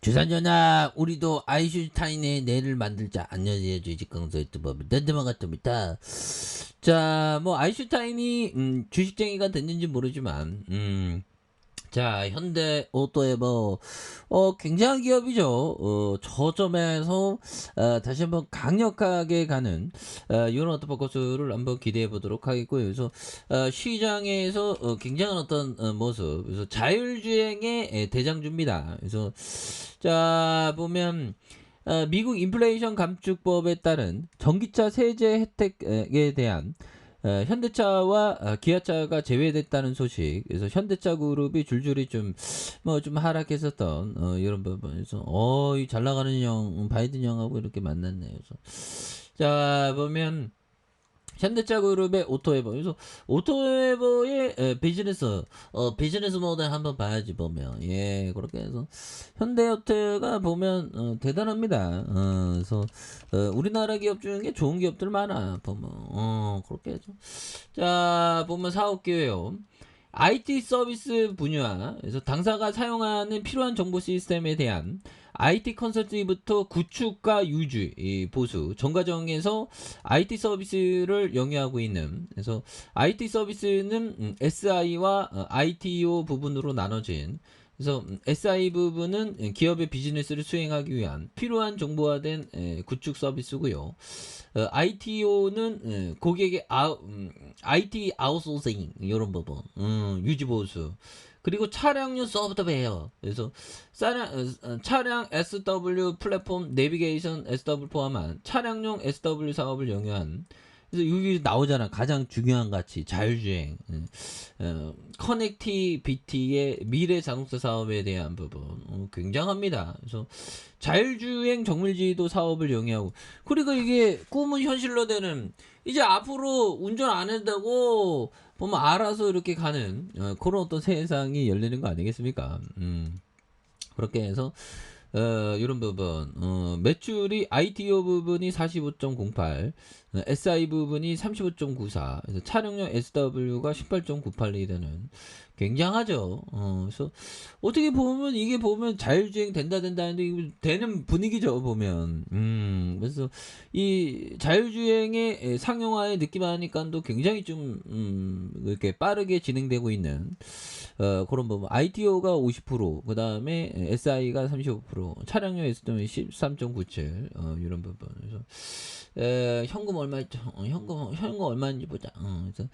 주산전화 우리도 아인슈타인의 뇌를 만들자. 안녕하세요. 주식강사 유튜버 던드만같습니다. 자, 뭐 아인슈타인이 주식쟁이가 됐는지 모르지만 자, 현대 오토에버 굉장한 기업이죠. 저점에서 다시 한번 강력하게 가는 이런 어떤 포커스를 한번 기대해 보도록 하겠고요. 그래서 시장에서 굉장한 어떤 모습, 그래서 자율주행의 대장주입니다. 그래서 자 보면 미국 인플레이션 감축법에 따른 전기차 세제 혜택에 대한 현대차와 기아차가 제외됐다는 소식. 그래서 현대차 그룹이 줄줄이 좀 하락했었던 이런 부분에서 이 잘 나가는 형 바이든 형하고 이렇게 만났네요. 그래서 자 보면 현대차 그룹의 오토에버. 그래서 오토에버의 비즈니스 모델 한번 봐야지 보면. 예, 그렇게 해서 현대오토가 보면 대단합니다. 그래서 우리나라 기업 중에 좋은 기업들 많아 보면. 그렇게 해서 자 보면 사업 기회요. IT 서비스 분야. 그래서 당사가 사용하는 필요한 정보 시스템에 대한 IT 컨설팅부터 구축과 유지, 보수, 전 과정에서 IT 서비스를 영위하고 있는. 그래서 IT 서비스는 SI와 ITO 부분으로 나눠진. 그래서 SI 부분은 기업의 비즈니스를 수행하기 위한 필요한 정보화된 구축 서비스고요. ITO는 고객의 IT 아웃소싱 이런 부분, 유지 보수. 그리고 차량용 소프트웨어. 그래서 차량 SW 플랫폼 내비게이션 SW 포함한 차량용 SW 사업을 영위한. 그래서 여기 나오잖아. 가장 중요한 가치 자율주행, 커넥티비티의 미래 자동차 사업에 대한 부분 굉장합니다. 그래서 자율주행 정밀지도 사업을 영위하고, 그리고 이게 꿈은 현실로 되는, 이제 앞으로 운전 안 한다고 보면 알아서 이렇게 가는 그런 어떤 세상이 열리는 거 아니겠습니까? 그렇게 해서 이런 부분, 매출이 ITO 부분이 45.08, SI 부분이 35.94, 그래서 차량용 SW가 18.98이 되는 굉장하죠. 그래서 어떻게 보면 이게 보면 자율주행 된다는데 이거 되는 분위기죠 보면. 그래서 이 자율주행의 상용화의 느낌 하니까도 굉장히 좀 이렇게 빠르게 진행되고 있는 그런 부분. ITO가 50%, 그 다음에 SI가 35%, 차량용 SW는 13.97, 이런 부분. 그래서 현금 얼마 있죠? 현금 얼마인지 보자. 그래서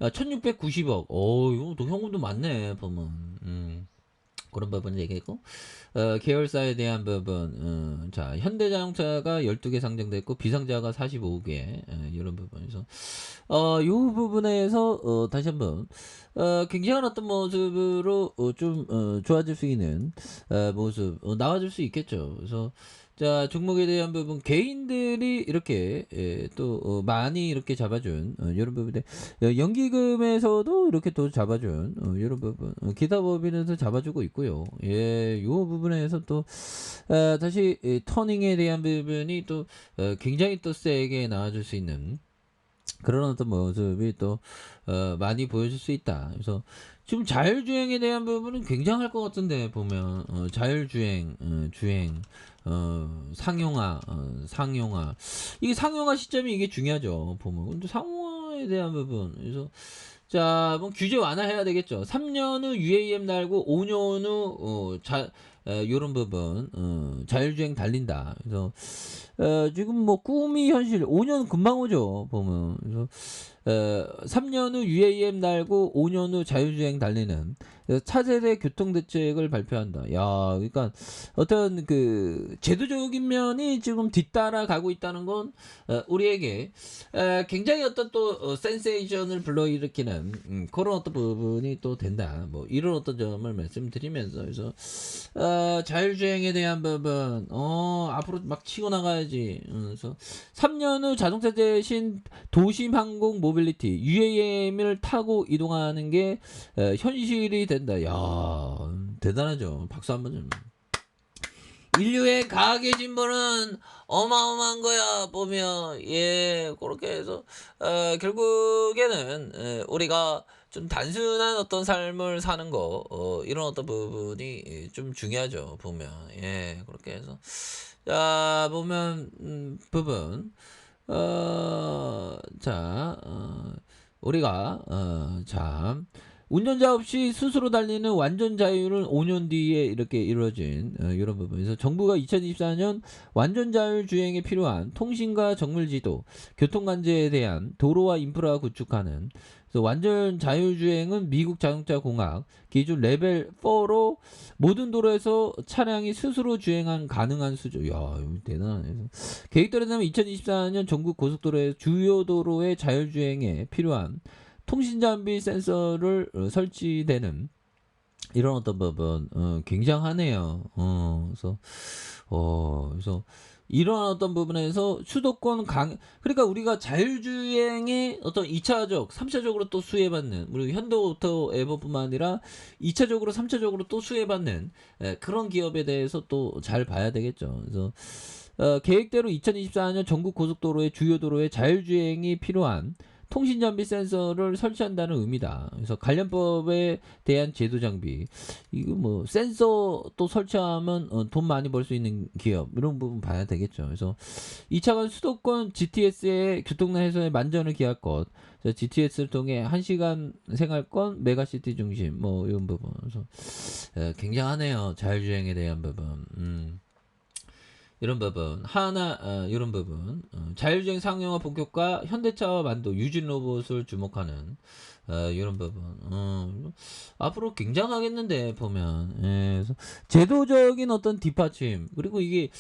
1690억. 이거 또 현금도 많네 보면. 그런 부분 얘기했고, 계열사에 대한 부분, 자, 현대자동차가 12개 상장됐고, 비상자가 45개, 이런 부분에서, 요 부분에서, 다시 한번, 굉장한 어떤 모습으로, 좋아질 수 있는, 모습, 나와줄 수 있겠죠. 그래서, 자, 종목에 대한 부분, 개인들이 이렇게, 또, 많이 이렇게 잡아준, 이런 부분에, 연기금에서도 이렇게 또 잡아준, 이런 부분, 기타법인에서 잡아주고 있고요. 예, 요 부분에서 또, 다시, 터닝에 대한 부분이 또, 굉장히 또 세게 나와줄 수 있는, 그런 어떤 모습이 또 많이 보여줄 수 있다. 그래서 지금 자율주행에 대한 부분은 굉장할 것 같은데 보면 자율주행, 주행, 상용화 이게 상용화 시점이 이게 중요하죠. 보면 근데 상용화에 대한 부분. 그래서 자, 뭐 규제 완화해야 되겠죠. 3년 후 UAM 달고 5년 후 요런 부분 자율주행 달린다. 그래서 지금 뭐 꿈이 현실 5년 금방 오죠 보면. 그래서 3년 후 UAM 달고 5년 후 자율주행 달리는 차세대 교통대책을 발표한다. 야, 그러니까 어떤 그 제도적인 면이 지금 뒤따라 가고 있다는 건 우리에게 굉장히 어떤 또 센세이션을 불러일으키는 그런 어떤 부분이 또 된다. 뭐 이런 어떤 점을 말씀드리면서, 그래서 자율주행에 대한 부분 앞으로 막 치고 나가야지. 그래서 3년 후 자동차 대신 도심 항공 모빌리티 UAM을 타고 이동하는 게 현실이 된다. 야, 대단하죠. 박수 한번 좀. 인류의 과학의 진보는 어마어마한 거야 보면. 예, 그렇게 해서 결국에는 우리가 좀 단순한 어떤 삶을 사는 거, 이런 어떤 부분이 좀 중요하죠, 보면. 예, 그렇게 해서. 자, 보면, 부분. 자, 우리가, 자, 운전자 없이 스스로 달리는 완전 자율은 5년 뒤에 이렇게 이루어진 이런 부분에서 정부가 2024년 완전 자율 주행에 필요한 통신과 정밀 지도, 교통 관제에 대한 도로와 인프라 구축하는 그래서 완전 자율 주행은 미국 자동차 공학 기준 레벨 4로 모든 도로에서 차량이 스스로 주행한 가능한 수준. 야, 이거 대단하네. 계획대로라면 2024년 전국 고속도로의 주요 도로의 자율 주행에 필요한 통신 장비 센서를 설치되는 이런 어떤 부분 굉장하네요. 그래서 이런 어떤 부분에서 수도권 그러니까 우리가 자율주행의 어떤 2차적, 3차적으로 또 수혜받는 우리 현대오토 에버뿐만 아니라 2차적으로, 3차적으로 또 수혜받는 그런 기업에 대해서 또 잘 봐야 되겠죠. 그래서 계획대로 2024년 전국 고속도로의 주요 도로에 자율주행이 필요한 통신장비 센서를 설치한다는 의미다. 그래서 관련법에 대한 제도 장비. 이거 뭐 센서 또 설치하면 돈 많이 벌 수 있는 기업 이런 부분 봐야 되겠죠. 그래서 2차관 수도권 GTS의 교통난 해소에 만전을 기할 것. GTS를 통해 1시간 생활권 메가시티 중심 뭐 이런 부분. 그래서 굉장하네요. 자율주행에 대한 부분. 이런 부분 이런 부분 자율주행 상용화 본격화 현대차와 만도 유진 로봇을 주목하는 이런 부분 앞으로 굉장하겠는데 보면 그래서 제도적인 어떤 뒷받침 그리고 이게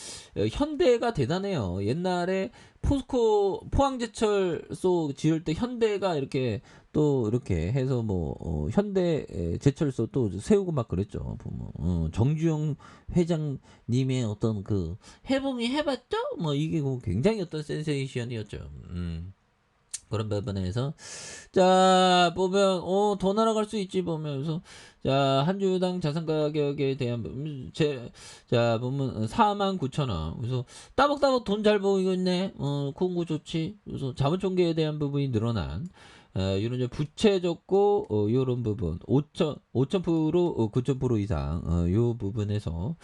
현대가 대단해요. 옛날에 포스코 포항제철소 지을 때 현대가 이렇게 또 이렇게 해서 뭐 현대 제철소 또 세우고 막 그랬죠. 보면 정주영 회장님의 어떤 그 해봉이 해봤죠? 뭐 이게 뭐 굉장히 어떤 센세이션이었죠. 그런 부분에서 자 보면 더 날아갈 수 있지 보면서 자 한 주당 자산 가격에 대한 자 보면 49,000원 그래서 따박따박 돈 잘 보이겠네. 그런 거 좋지. 그래서 자본총계에 대한 부분이 늘어난 이런 이제 부채 적고 요런 부분 5,000% 9,000% 이상 요 부분에서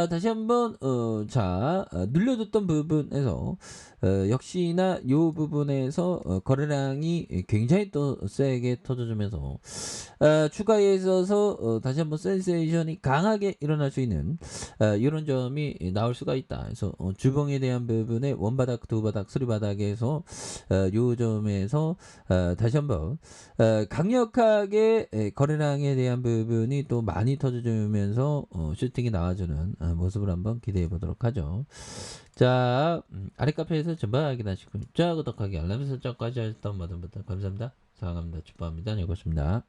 다시 한번 눌려뒀던 부분에서 역시나 요 부분에서 거래량이 굉장히 또 세게 터져주면서 추가에 있어서 다시 한번 센세이션이 강하게 일어날 수 있는 이런 점이 나올 수가 있다. 그래서 주봉에 대한 부분에 원바닥, 두바닥, 쓰리바닥에서 요 점에서 다시 한번 강력하게 거래량에 대한 부분이 또 많이 터져주면서 슈팅이 나와주는 모습을 한번 기대해 보도록 하죠. 자 아래 카페에서 전부 확인하시고 자 구독하기 알람 설정까지 하셨던 모든 분들 감사합니다. 사랑합니다. 축복합니다. 여기였습니다.